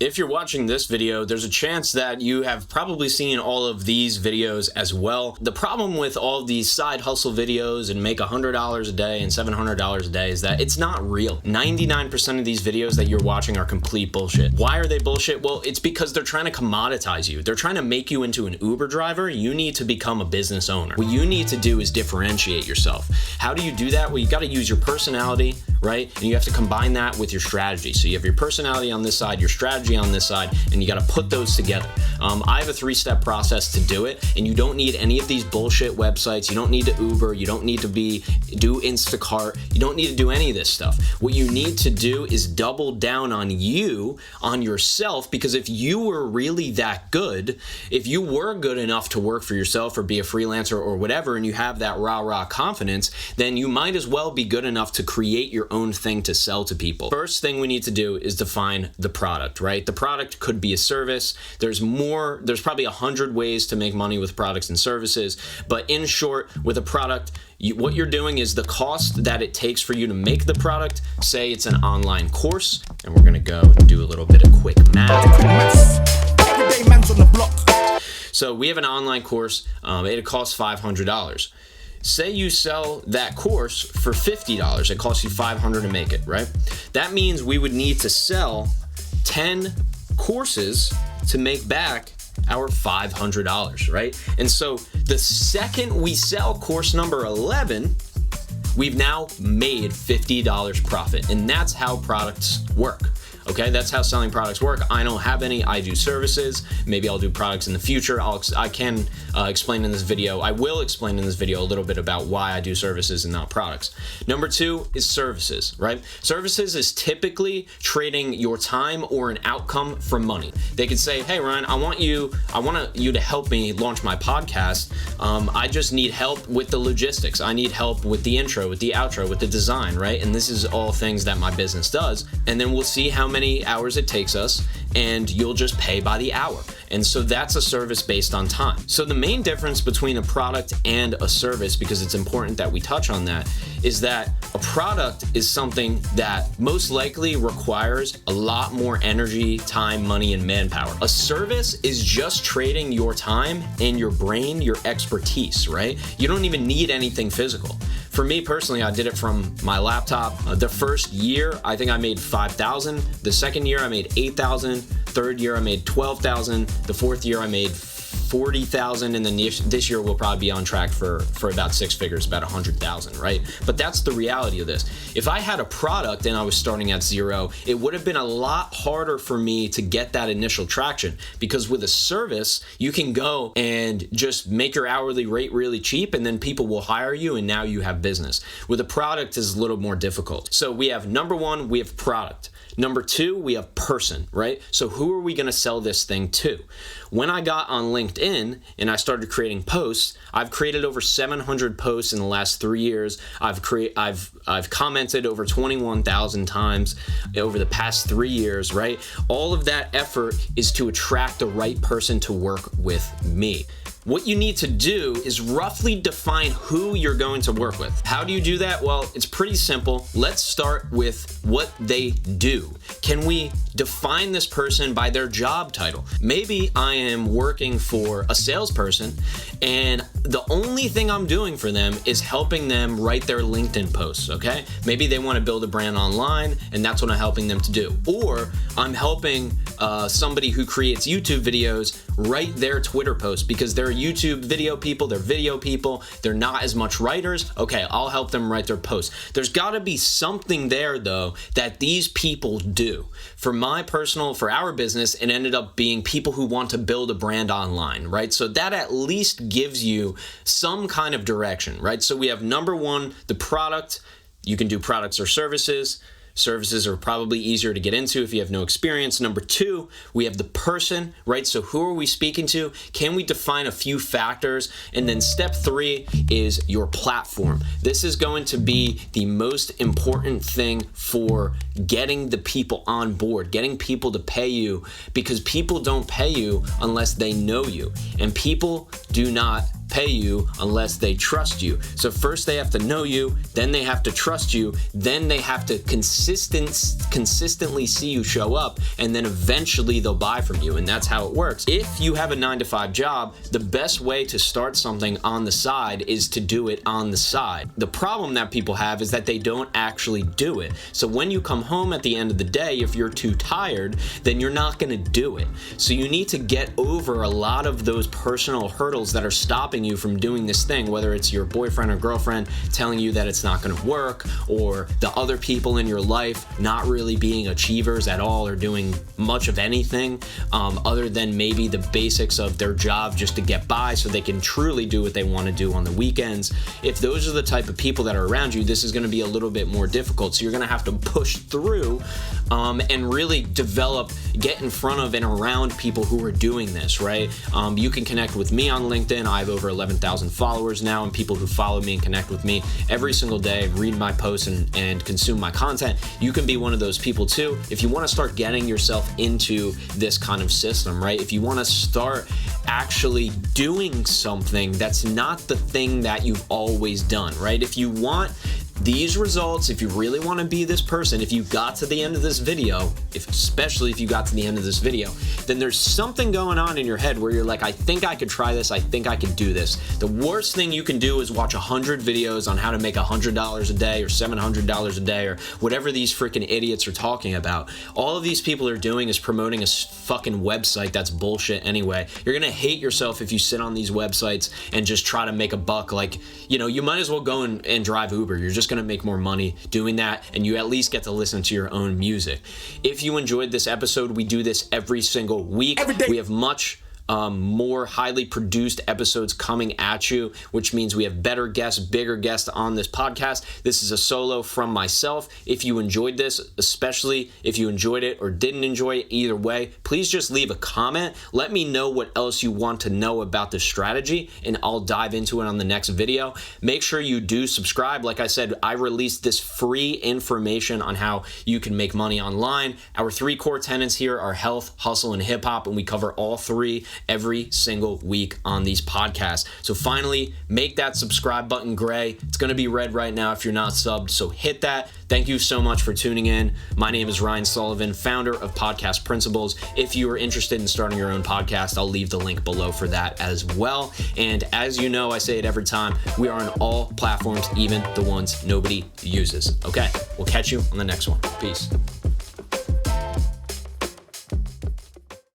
If you're watching this video, there's a chance that you have probably seen all of these videos as well. The problem with all of these side hustle videos and make $100 a day and $700 a day is that it's not real. 99% of these videos that you're watching are complete bullshit. Why are they bullshit? Well, it's because they're trying to commoditize you. They're trying to make you into an Uber driver. You need to become a business owner. What you need to do is differentiate yourself. How do you do that? Well, you got to use your personality, right? And you have to combine that with your strategy. So you have your personality on this side, your strategy on this side, and you got to put those together. I have a 3-step process to do it, and you don't need any of these bullshit websites. You don't need to Uber. You don't need to do Instacart. You don't need to do any of this stuff. What you need to do is double down on you, on yourself, because if you were really that good, if you were good enough to work for yourself or be a freelancer or whatever, and you have that rah-rah confidence, then you might as well be good enough to create your own thing to sell to people. First thing we need to do is define the product, right? The product could be a service. There's probably 100 ways to make money with products and services, but in short, with a product, what you're doing is the cost that it takes for you to make the product. Say it's an online course, and we're gonna go and do a little bit of quick math. Everyday man's on the block. So we have an online course, it costs $500. Say you sell that course for $50, it costs you $500 to make it, right? That means we would need to sell 10 courses to make back our $500, right? And so the second we sell course number 11, we've now made $50 profit. And that's how products work. Okay, that's how selling products work. I don't have any, I do services. Maybe I'll do products in the future. I can explain in this video. I will explain in this video a little bit about why I do services and not products. Number 2 is services, right? Services is typically trading your time or an outcome for money. They could say, hey, Ryan, I want you to help me launch my podcast. I just need help with the logistics. I need help with the intro, with the outro, with the design, right? And this is all things that my business does. And then we'll see how many hours it takes us, and you'll just pay by the hour. And so that's a service based on time. So the main difference between a product and a service, because it's important that we touch on that, is that a product is something that most likely requires a lot more energy, time, money, and manpower. A service is just trading your time and your brain, your expertise, right? You don't even need anything physical. For me personally, I did it from my laptop. The first year, I think I made $5,000. The second year, I made $8,000. Third year, I made $12,000. The fourth year, I made $40,000, and then this year we'll probably be on track for about 6 figures, about 100,000, right? But that's the reality of this. If I had a product and I was starting at zero, it would have been a lot harder for me to get that initial traction, because with a service, you can go and just make your hourly rate really cheap, and then people will hire you, and now you have business. With a product, is a little more difficult. So we have number 1, we have product. Number 2, we have person, right? So who are we gonna sell this thing to? When I got on LinkedIn and I started creating posts, I've created over 700 posts in the last 3 years. I've commented over 21,000 times over the past 3 years, right? All of that effort is to attract the right person to work with me. What you need to do is roughly define who you're going to work with. How do you do that? Well, it's pretty simple. Let's start with what they do. Can we define this person by their job title? Maybe I am working for a salesperson, and the only thing I'm doing for them is helping them write their LinkedIn posts, okay? Maybe they want to build a brand online, and that's what I'm helping them to do. Or I'm helping somebody who creates YouTube videos write their Twitter posts, because they're YouTube video people, they're not as much writers. Okay, I'll help them write their posts. There's gotta be something there though that these people do. For our business, it ended up being people who want to build a brand online, right? So that at least gives you some kind of direction, right? So we have number 1, the product. You can do products or services. Services are probably easier to get into if you have no experience. Number 2, we have the person, right? So who are we speaking to? Can we define a few factors? And then step 3 is your platform. This is going to be the most important thing for getting the people on board, getting people to pay you, because people don't pay you unless they know you. And people do not pay you unless they trust you. So first they have to know you, then they have to trust you, then they have to consistently see you show up, and then eventually they'll buy from you. And that's how it works. If you have a 9-to-5 job, the best way to start something on the side is to do it on the side. The problem that people have is that they don't actually do it. So when you come home at the end of the day, if you're too tired, then you're not going to do it. So you need to get over a lot of those personal hurdles that are stopping you from doing this thing, whether it's your boyfriend or girlfriend telling you that it's not going to work, or the other people in your life not really being achievers at all or doing much of anything other than maybe the basics of their job just to get by so they can truly do what they want to do on the weekends. If those are the type of people that are around you, this is going to be a little bit more difficult. So you're going to have to push through and really get in front of and around people who are doing this, right? You can connect with me on LinkedIn. I have over 11,000 followers now, and people who follow me and connect with me every single day, read my posts and consume my content. You can be one of those people too. If you want to start getting yourself into this kind of system, right? If you want to start actually doing something that's not the thing that you've always done, right? If you want these results, if you really want to be this person, if you got to the end of this video, especially if you got to the end of this video, then there's something going on in your head where you're like, I think I could try this, I think I could do this. The worst thing you can do is watch 100 videos on how to make $100 a day or $700 a day or whatever these freaking idiots are talking about. All of these people are doing is promoting a fucking website that's bullshit anyway. You're gonna hate yourself if you sit on these websites and just try to make a buck. Like, you might as well go and drive Uber. You're just going to make more money doing that, and you at least get to listen to your own music. If you enjoyed this episode, we do this every single week. Every day. We have much more highly produced episodes coming at you, which means we have better guests, bigger guests on this podcast. This is a solo from myself. If you enjoyed this, especially if you enjoyed it or didn't enjoy it, either way, please just leave a comment. Let me know what else you want to know about this strategy, and I'll dive into it on the next video. Make sure you do subscribe. Like I said, I released this free information on how you can make money online. Our 3 core tenets here are health, hustle, and hip hop, and we cover all 3 every single week on these podcasts. So finally, make that subscribe button gray. It's going to be red right now if you're not subbed, so hit that. Thank you so much for tuning in. My name is Ryan Sullivan, founder of Podcast Principles. If you are interested in starting your own podcast, I'll leave the link below for that as well. And as you know, I say it every time, we are on all platforms, even the ones nobody uses. Okay, we'll catch you on the next one. Peace.